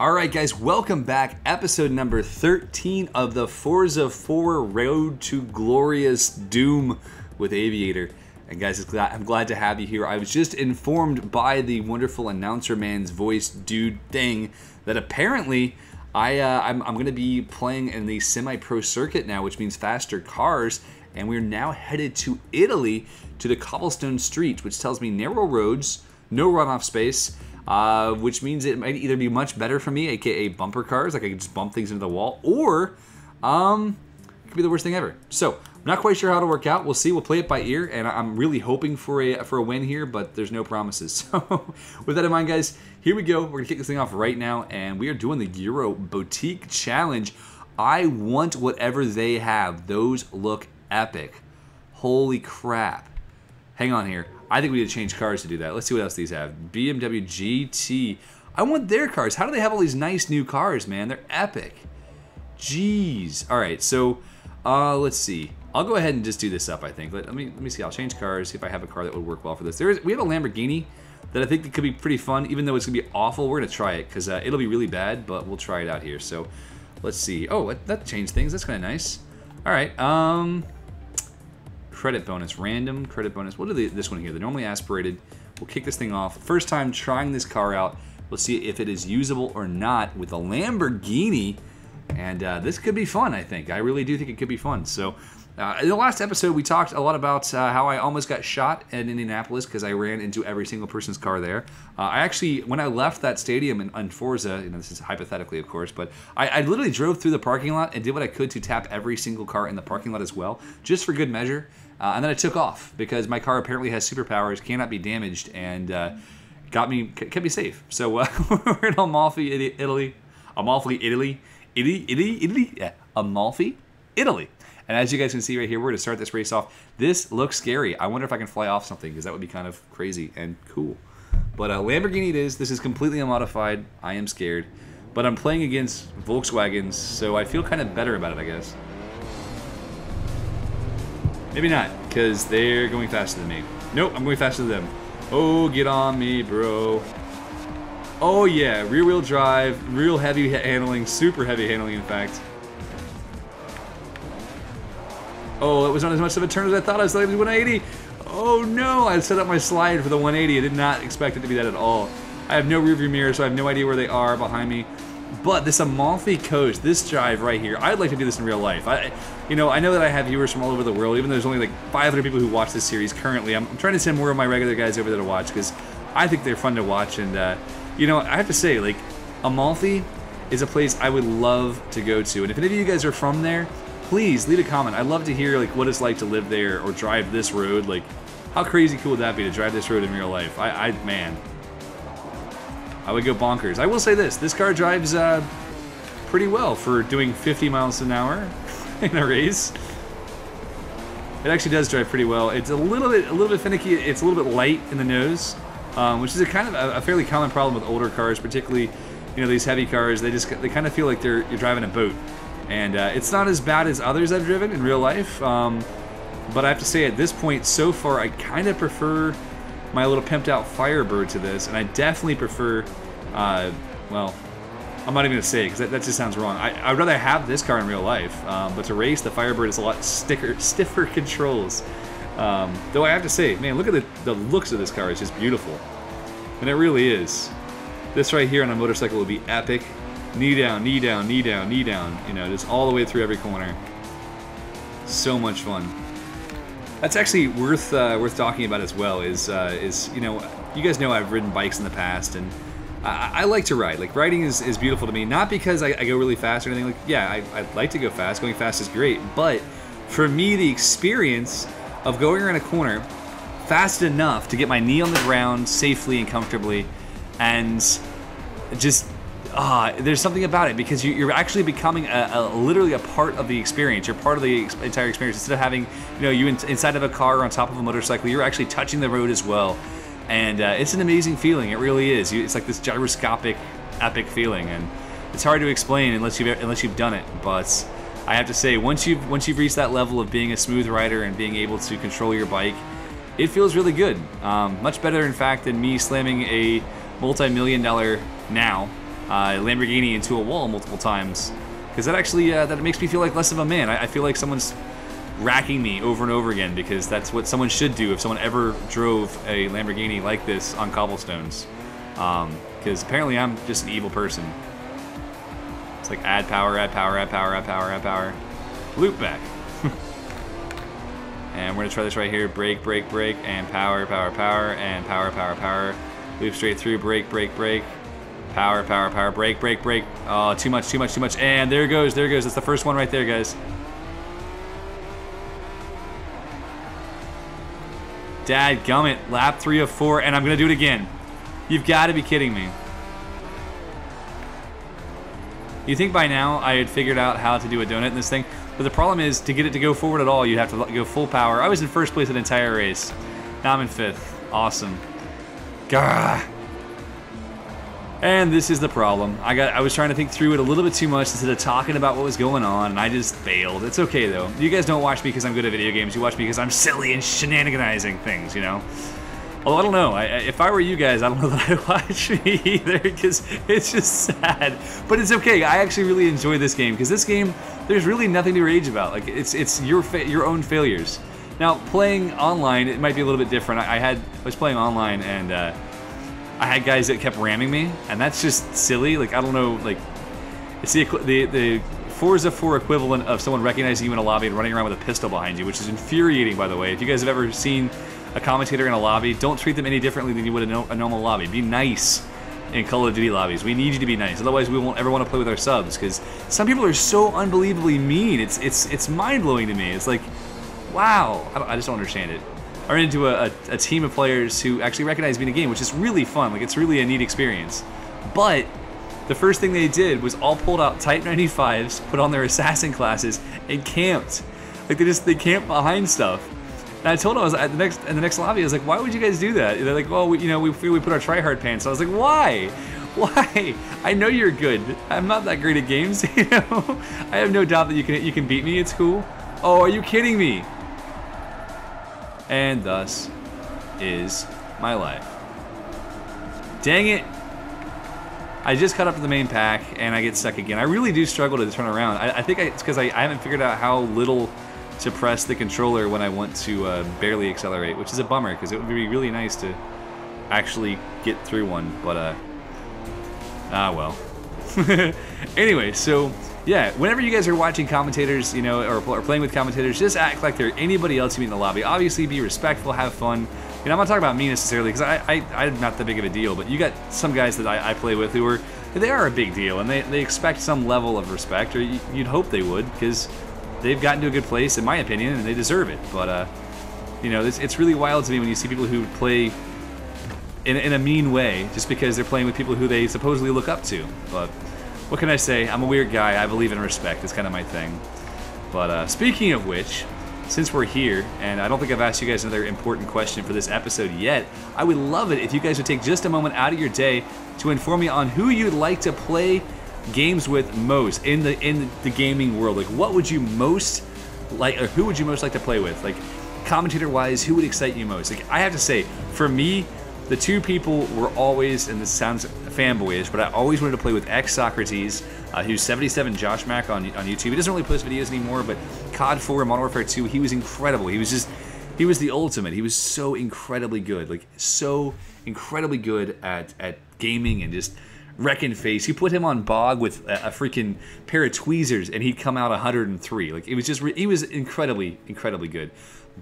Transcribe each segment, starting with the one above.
Alright guys, welcome back. Episode number 13 of the Forza 4 Road to Glorious Doom with Aviator. And guys, I'm glad to have you here. I was just informed by the wonderful announcer man's voice dude thing that apparently I'm going to be playing in the semi-pro circuit now, which means faster cars. And we're now headed to Italy to the cobblestone streets, which tells me narrow roads, no runoff space, which means it might either be much better for me, aka bumper cars, like I can just bump things into the wall, or it could be the worst thing ever. So I'm not quite sure how it'll work out. We'll see. We'll play it by ear, and I'm really hoping for a win here, but there's no promises. So with that in mind, guys, here we go. We're gonna kick this thing off right now, and we are doing the Euro Boutique Challenge. I want whatever they have. Those look epic. Holy crap! Hang on here. I think we need to change cars to do that. Let's see what else these have. BMW GT. I want their cars. How do they have all these nice new cars, man? They're epic. Jeez. All right, so let's see. I'll go ahead and just do this up, I think. Let me see. I'll change cars, see if I have a car that would work well for this. We have a Lamborghini that I think that could be pretty fun, even though it's going to be awful. We're going to try it because it'll be really bad, but we'll try it out here. So let's see. Oh, that changed things. That's kind of nice. All right. Credit bonus, random credit bonus. What are this one here? The normally aspirated. We'll kick this thing off. First time trying this car out. We'll see if it is usable or not with a Lamborghini. And this could be fun, I think. I really do think it could be fun. So in the last episode, we talked a lot about how I almost got shot in Indianapolis because I ran into every single person's car there. I actually, when I left that stadium in Forza, you know, this is hypothetically, of course, but I literally drove through the parking lot and did what I could to tap every single car in the parking lot as well, just for good measure. And then I took off because my car apparently has superpowers, cannot be damaged, and kept me safe. So we're in Amalfi, Italy. Amalfi, Italy. Italy? Yeah, Amalfi, Italy. And as you guys can see right here, we're going to start this race off. This looks scary. I wonder if I can fly off something, because that would be kind of crazy and cool. But Lamborghini it is. This is completely unmodified. I am scared. But I'm playing against Volkswagens, so I feel kind of better about it, I guess. Maybe not, because they're going faster than me. Nope, I'm going faster than them. Oh, get on me, bro. Oh, yeah, rear-wheel drive, real heavy handling, super heavy handling, in fact. Oh, it was not as much of a turn as I thought. I was like, it was 180. Oh, no, I set up my slide for the 180. I did not expect it to be that at all. I have no rear-view mirror, so I have no idea where they are behind me. But this Amalfi Coast, this drive right here, I'd like to do this in real life. I know that I have viewers from all over the world, even though there's only like 500 people who watch this series currently. I'm trying to send more of my regular guys over there to watch because I think they're fun to watch. And, you know, I have to say, like, Amalfi is a place I would love to go to. And if any of you guys are from there, please leave a comment. I'd love to hear, like, what it's like to live there or drive this road. Like, how crazy cool would that be to drive this road in real life? Man. I would go bonkers. I will say this car drives pretty well for doing 50 miles an hour in a race. It actually does drive pretty well. It's a little bit finicky. It's a little bit light in the nose, which is a kind of a fairly common problem with older cars, particularly, you know, these heavy cars. They kind of feel like you're driving a boat, and it's not as bad as others I've driven in real life. But I have to say, at this point, so far, I kind of prefer my little pimped out Firebird to this, and I definitely prefer, well, I'm not even going to say it because that just sounds wrong. I'd rather have this car in real life, but to race, the Firebird is a lot stiffer controls. Though I have to say, man, look at the looks of this car. It's just beautiful. And it really is. This right here on a motorcycle would be epic. Knee down, knee down, knee down, knee down. You know, just all the way through every corner. So much fun. That's actually worth talking about as well. Is you know, you guys know I've ridden bikes in the past, and I like to ride. Like, riding is beautiful to me. Not because I go really fast or anything. Like, yeah, I'd like to go fast. Going fast is great. But for me, the experience of going around a corner fast enough to get my knee on the ground safely and comfortably, and just there's something about it because you're actually becoming literally a part of the experience. You're part of the entire experience. Instead of having, you know, you inside of a car or on top of a motorcycle, you're actually touching the road as well. And it's an amazing feeling. It really is. It's like this gyroscopic, epic feeling, and it's hard to explain unless you've done it. But I have to say, once you've reached that level of being a smooth rider and being able to control your bike, it feels really good. Much better, in fact, than me slamming a multi-million-dollar now Lamborghini into a wall multiple times, because that actually that makes me feel like less of a man. I feel like someone's racking me over and over again, because that's what someone should do if someone ever drove a Lamborghini like this on cobblestones. Because apparently I'm just an evil person. It's like add power, add power, add power, add power, add power. Loop back. And we're gonna try this right here. Brake, brake, brake, and power, power, power, and power, power, power. Loop straight through, brake, brake, brake. Power, power, power, brake, brake, brake. Oh, too much, too much, too much. And there it goes, there it goes. That's the first one right there, guys. Dadgummit, lap 3 of 4, and I'm gonna do it again. You've got to be kidding me. You think by now I had figured out how to do a donut in this thing, but the problem is, to get it to go forward at all, you have to go full power. I was in first place the entire race. Now I'm in 5th. Awesome. Gah. And this is the problem. I was trying to think through it a little bit too much instead of talking about what was going on, and I just failed. It's okay though. You guys don't watch me because I'm good at video games. You watch me because I'm silly and shenaniganizing things, you know? Although I don't know, if I were you guys, I don't know that I'd watch me either, because it's just sad. But it's okay. I actually really enjoy this game, because this game, there's really nothing to rage about. Like it's your own failures. Now playing online, it might be a little bit different. I was playing online, and I had guys that kept ramming me, and that's just silly. Like I don't know, like it's the Forza 4 equivalent of someone recognizing you in a lobby and running around with a pistol behind you, which is infuriating, by the way. If you guys have ever seen a commentator in a lobby, don't treat them any differently than you would a normal lobby. Be nice in Call of Duty lobbies. We need you to be nice, otherwise we won't ever want to play with our subs, because some people are so unbelievably mean. It's mind-blowing to me. It's like, wow, I just don't understand it. I ran into a team of players who actually recognize me in a game, which is really fun. Like, it's really a neat experience. But the first thing they did was all pulled out Type 95s, put on their assassin classes, and camped. Like they camped behind stuff. And I told them, I was in the next lobby, I was like, why would you guys do that? And they're like, well, we put our tryhard pants. So I was like, why? Why? I know you're good. I'm not that great at games, you know. I have no doubt that you can beat me. It's cool. Oh, are you kidding me? And thus is my life. Dang it. I just caught up to the main pack, and I get stuck again. I really do struggle to turn around. I think it's because I haven't figured out how little to press the controller when I want to barely accelerate, which is a bummer, because it would be really nice to actually get through one, but well. Anyway, so yeah, whenever you guys are watching commentators, you know, or playing with commentators, just act like they're anybody else you meet in the lobby. Obviously, be respectful, have fun. You know, I'm not talking about me necessarily, because I'm not that big of a deal, but you got some guys that I play with who they are a big deal, and they expect some level of respect, or you'd hope they would, because they've gotten to a good place, in my opinion, and they deserve it. But you know, it's really wild to me when you see people who play in a mean way just because they're playing with people who they supposedly look up to. But what can I say? I'm a weird guy. I believe in respect. It's kind of my thing. But speaking of which, since we're here, and I don't think I've asked you guys another important question for this episode yet, I would love it if you guys would take just a moment out of your day to inform me on who you'd like to play games with most in the gaming world. Like, what would you most like, or who would you most like to play with? Like, commentator wise, who would excite you most? Like, I have to say, for me, the two people were always, and this sounds fanboyish, but I always wanted to play with Socrates, who's 77 Josh Mac on YouTube. He doesn't really post videos anymore, but COD 4 and Modern Warfare 2, he was incredible. He was the ultimate. He was so incredibly good, like so incredibly good at gaming and just wrecking face. You put him on Bog with a freaking pair of tweezers, and he'd come out 103. Like, it was just, he was incredibly good.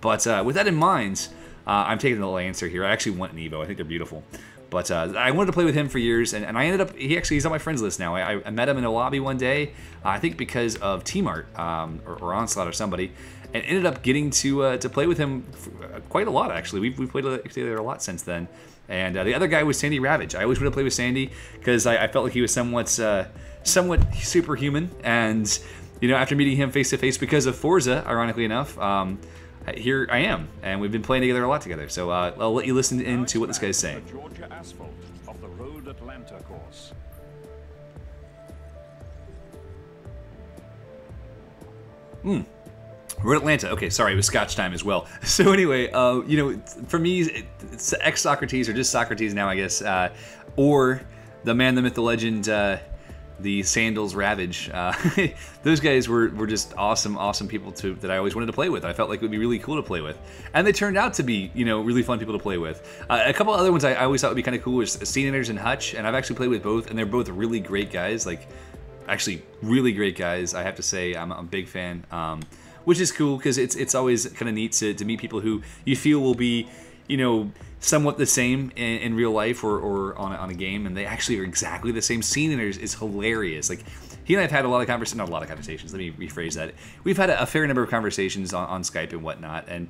But with that in mind, I'm taking the little answer here. I actually want an Evo. I think they're beautiful. But I wanted to play with him for years, and I ended up, he's on my friends list now. I met him in a lobby one day, I think because of T-Mart or Onslaught or somebody, and ended up getting to play with him quite a lot, actually. We've played together a lot since then. And the other guy was Sandy Ravage. I always wanted to play with Sandy because I felt like he was somewhat superhuman. And, you know, after meeting him face to face because of Forza, ironically enough, here I am, and we've been playing together a lot together. So I'll let you listen into what this guy's saying. Georgia asphalt of the Road Atlanta course. Road Atlanta. Okay, sorry, it was Scotch time as well. So anyway, you know, for me, it's Socrates, or just Socrates now, I guess, or the man, the myth, the legend, the Sandals Ravage. Those guys were just awesome people that I always wanted to play with. I felt like it would be really cool to play with, and they turned out to be, you know, really fun people to play with. A couple other ones I always thought would be kind of cool was Scenators and Hutch, and I've actually played with both, and they're both really great guys. Like, actually, really great guys. I have to say, I'm a big fan, which is cool because it's always kind of neat to meet people who you feel will be, you know, somewhat the same in real life or on a game, and they actually are exactly the same. Scenators is hilarious. Like, he and I have had a lot of conversations, not a lot of conversations, let me rephrase that. We've had a fair number of conversations on Skype and whatnot, and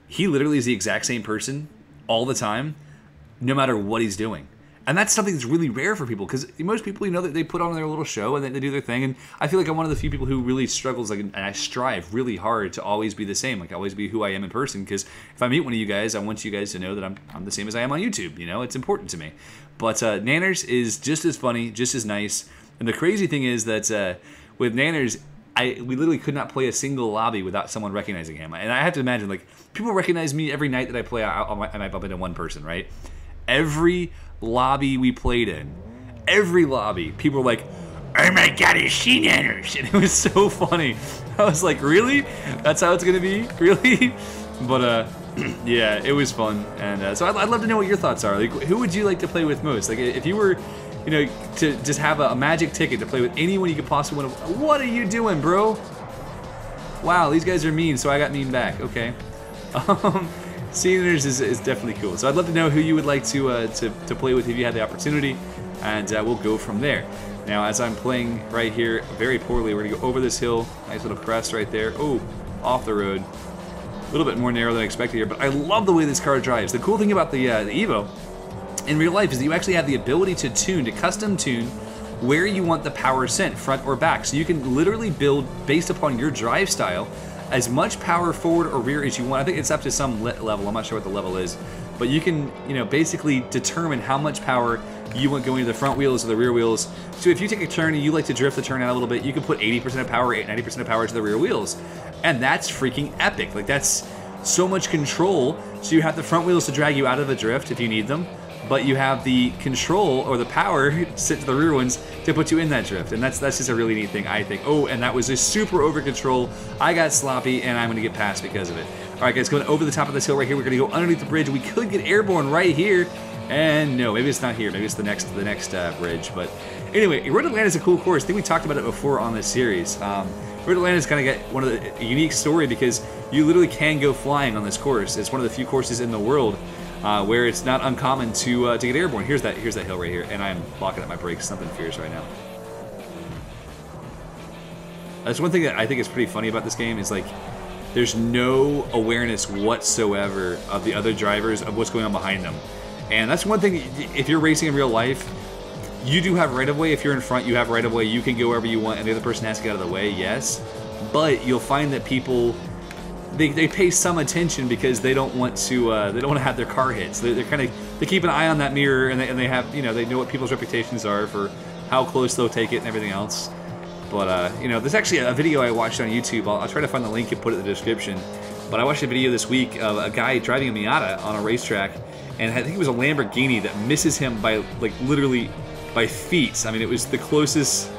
he literally is the exact same person all the time, no matter what he's doing. And that's something that's really rare for people, because most people, you know, that they put on their little show and they do their thing. And I feel like I'm one of the few people who really struggles, like, and I strive really hard to always be the same, like always be who I am in person. Because if I meet one of you guys, I want you guys to know that I'm the same as I am on YouTube. You know, it's important to me. But Nanners is just as funny, just as nice. And the crazy thing is that with Nanners, we literally could not play a single lobby without someone recognizing him. And I have to imagine, like, people recognize me every night that I play. I might bump into one person, right? Every lobby we played in, every lobby, people were like, "Oh my god, it's Nanners," and it was so funny. I was like, really? That's how it's gonna be? Really? But yeah, it was fun, and so I'd love to know what your thoughts are. Like, who would you like to play with most? Like, if you were, you know, to just have a magic ticket to play with anyone you could possibly want to, what are you doing, bro? Wow, these guys are mean, so I got mean back. Okay. Scenators is definitely cool. So I'd love to know who you would like to play with if you had the opportunity, and we'll go from there. Now, as I'm playing right here very poorly, we're going to go over this hill. Nice little crest right there. Oh, off the road. A little bit more narrow than I expected here, but I love the way this car drives. The cool thing about the Evo in real life is that you actually have the ability to custom tune where you want the power sent, front or back. So you can literally build based upon your drive style as much power forward or rear as you want. I think it's up to some level. I'm not sure what the level is, but you can, you know, basically determine how much power you want going to the front wheels or the rear wheels. So if you take a turn and you like to drift the turn out a little bit, you can put 80% of power, 90% of power to the rear wheels, and that's freaking epic. Like, that's so much control. So you have the front wheels to drag you out of a drift if you need them, but you have the control or the power set to the rear ones to put you in that drift, and that's just a really neat thing, I think. Oh, and that was a super over control. I got sloppy, and I'm going to get past because of it. All right, guys, going over the top of this hill right here. We're going to go underneath the bridge. We could get airborne right here, and no, maybe it's not here. Maybe it's the next bridge. But anyway, Road Atlanta is a cool course. I think we talked about it before on this series. Road Atlanta is kind of got one of a unique story because you literally can go flying on this course. It's one of the few courses in the world where it's not uncommon to get airborne. Here's that hill right here, and I'm locking up my brakes. Something fierce right now. That's one thing that I think is pretty funny about this game is, like, there's no awareness whatsoever of the other drivers of what's going on behind them, and that's one thing. If you're racing in real life, you do have right of way. If you're in front, you have right of way. You can go wherever you want, and the other person has to get out of the way. Yes, but you'll find that people. They pay some attention because they don't want to have their car hit. So they keep an eye on that mirror, and they have, you know, they know what people's reputations are for how close they'll take it and everything else. But you know, there's actually a video I watched on YouTube. I'll try to find the link and put it in the description. But I watched a video this week of a guy driving a Miata on a racetrack, and I think it was a Lamborghini that misses him by, like, literally by feet. I mean, it was the closest,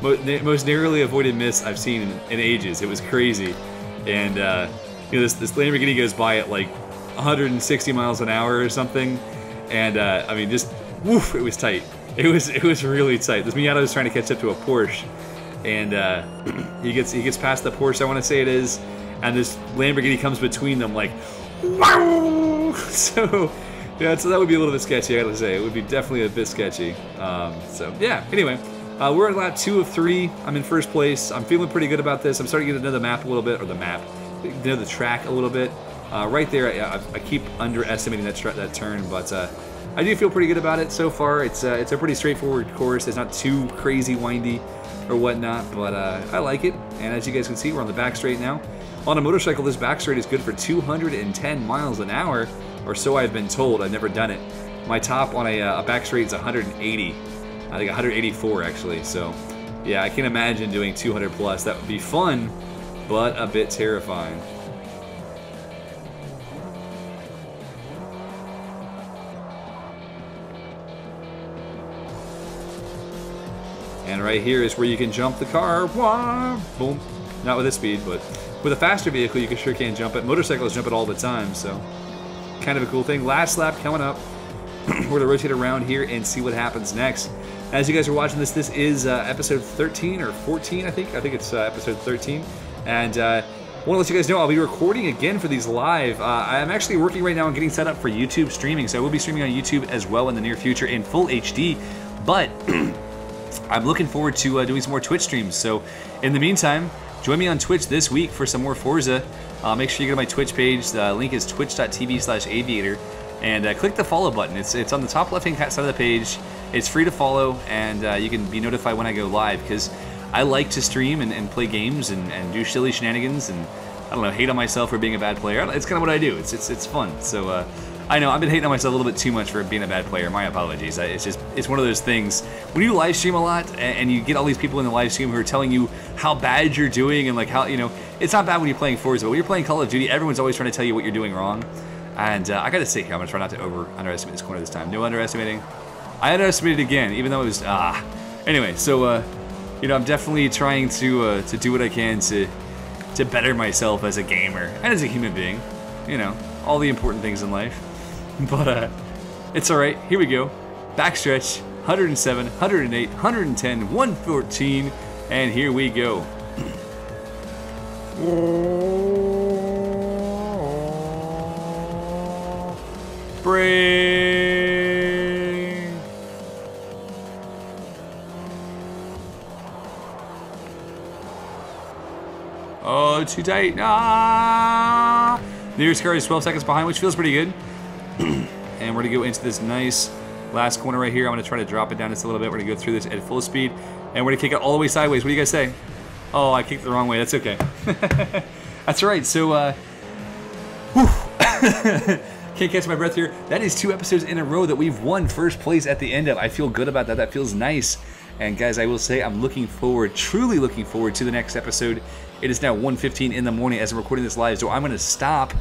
most narrowly avoided miss I've seen in ages. It was crazy. And you know, this Lamborghini goes by at like 160 miles an hour or something, and I mean, just woof, it was tight. It was really tight. This Miata was trying to catch up to a Porsche, and he gets past the Porsche, I want to say it is, and this Lamborghini comes between them like, wow! So yeah, so that would be a little bit sketchy, I gotta say. It would be definitely a bit sketchy. So yeah. Anyway. We're at lap 2 of 3. I'm in first place. I'm feeling pretty good about this. I'm starting to get to know the map a little bit, or know the track a little bit. Right there, I keep underestimating that turn, but I do feel pretty good about it so far. It's a pretty straightforward course. It's not too crazy windy or whatnot, but I like it. And as you guys can see, we're on the back straight now. On a motorcycle, this back straight is good for 210 miles an hour, or so I've been told. I've never done it. My top on a back straight is 180. I think 184 actually, so yeah, I can imagine doing 200 plus. That would be fun, but a bit terrifying. And right here is where you can jump the car. Wah, boom. Not with this speed, but with a faster vehicle, you sure can jump it. Motorcycles jump it all the time, so kind of a cool thing. Last lap coming up. We're going to rotate around here and see what happens next. As you guys are watching this is episode 13 or 14, I think. I think it's episode 13. And I want to let you guys know I'll be recording again for these live. I'm actually working right now on getting set up for YouTube streaming, so I will be streaming on YouTube as well in the near future in full HD. But I'm looking forward to doing some more Twitch streams. So in the meantime, join me on Twitch this week for some more Forza. Make sure you go to my Twitch page. The link is twitch.tv/aviator. And click the follow button. It's on the top left-hand side of the page. It's free to follow, and you can be notified when I go live, because I like to stream and play games and do silly shenanigans and, I don't know, hate on myself for being a bad player. It's kind of what I do. It's fun. So I know I've been hating on myself a little bit too much for being a bad player. My apologies. It's one of those things. When you live stream a lot and you get all these people in the live stream who are telling you how bad you're doing and like how, you know, it's not bad when you're playing Forza, but when you're playing Call of Duty, everyone's always trying to tell you what you're doing wrong. And I gotta say here, I'm gonna try not to underestimate this corner this time. No underestimating. I underestimated again, even though it was Anyway, so you know, I'm definitely trying to do what I can to better myself as a gamer and as a human being. You know, all the important things in life. But it's all right. Here we go. Backstretch. 107, 108, 110, 114, and here we go. Brake. Oh, too tight. Ah! Nearest car is 12 seconds behind, which feels pretty good. And we're going to go into this nice last corner right here. I'm going to try to drop it down just a little bit. We're going to go through this at full speed, and we're going to kick it all the way sideways. What do you guys say? Oh, I kicked it the wrong way. That's okay. That's right. So, can't catch my breath here. That is 2 episodes in a row that we've won first place at the end of. I feel good about that. That feels nice. And guys, I will say I'm looking forward, truly looking forward to the next episode. It is now 1:15 in the morning as I'm recording this live, so I'm going to stop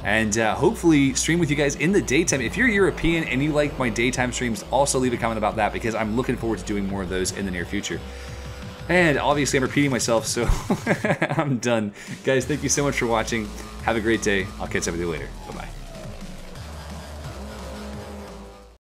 and hopefully stream with you guys in the daytime. If you're European and you like my daytime streams, also leave a comment about that, because I'm looking forward to doing more of those in the near future. And obviously I'm repeating myself, so I'm done. Guys, thank you so much for watching. Have a great day. I'll catch up with you later. Bye-bye.